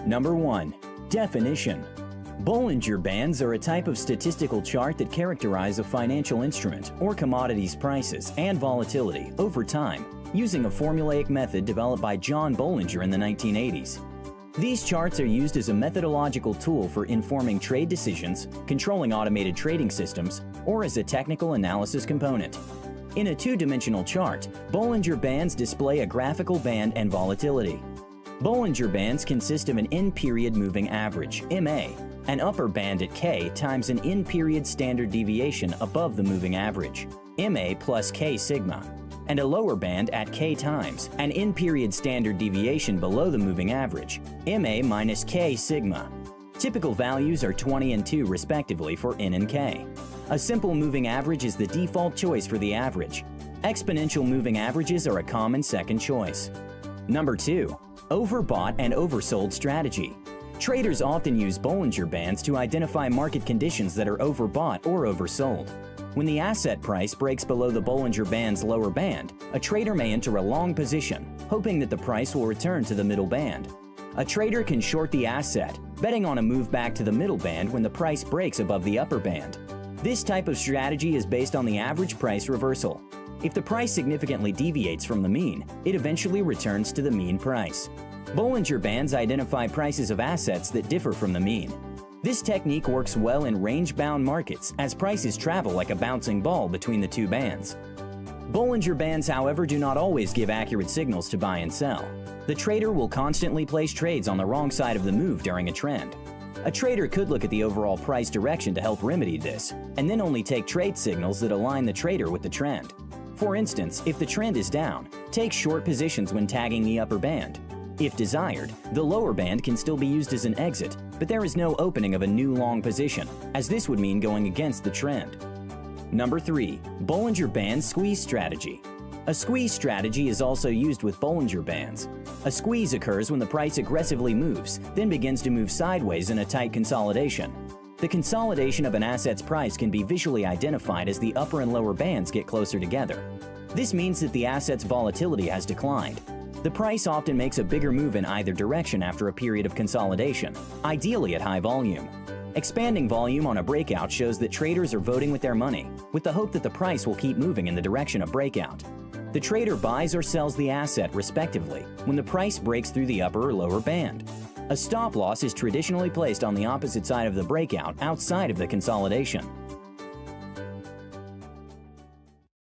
Number 1. Definition. Bollinger Bands are a type of statistical chart that characterize a financial instrument or commodity's prices and volatility over time using a formulaic method developed by John Bollinger in the 1980s. These charts are used as a methodological tool for informing trade decisions, controlling automated trading systems, or as a technical analysis component. In a two-dimensional chart, Bollinger Bands display a graphical band and volatility. Bollinger Bands consist of an in-period moving average, MA, an upper band at K times an in-period standard deviation above the moving average, MA plus K sigma, and a lower band at K times an in-period standard deviation below the moving average, MA minus K sigma. Typical values are 20 and 2 respectively for N and K. A simple moving average is the default choice for the average. Exponential moving averages are a common second choice. Number 2. Overbought and oversold strategy. Traders often use Bollinger Bands to identify market conditions that are overbought or oversold. When the asset price breaks below the Bollinger Band's lower band, a trader may enter a long position, hoping that the price will return to the middle band. A trader can short the asset, betting on a move back to the middle band when the price breaks above the upper band. This type of strategy is based on the average price reversal. If the price significantly deviates from the mean, it eventually returns to the mean price. Bollinger Bands identify prices of assets that differ from the mean. This technique works well in range-bound markets as prices travel like a bouncing ball between the two bands. Bollinger Bands, however, do not always give accurate signals to buy and sell. The trader will constantly place trades on the wrong side of the move during a trend. A trader could look at the overall price direction to help remedy this, and then only take trade signals that align the trader with the trend. For instance, if the trend is down, take short positions when tagging the upper band. If desired, the lower band can still be used as an exit, but there is no opening of a new long position, as this would mean going against the trend. Number 3. Bollinger Band Squeeze Strategy. A squeeze strategy is also used with Bollinger Bands. A squeeze occurs when the price aggressively moves, then begins to move sideways in a tight consolidation. The consolidation of an asset's price can be visually identified as the upper and lower bands get closer together. This means that the asset's volatility has declined. The price often makes a bigger move in either direction after a period of consolidation, ideally at high volume. Expanding volume on a breakout shows that traders are voting with their money, with the hope that the price will keep moving in the direction of breakout. The trader buys or sells the asset respectively when the price breaks through the upper or lower band. A stop loss is traditionally placed on the opposite side of the breakout outside of the consolidation.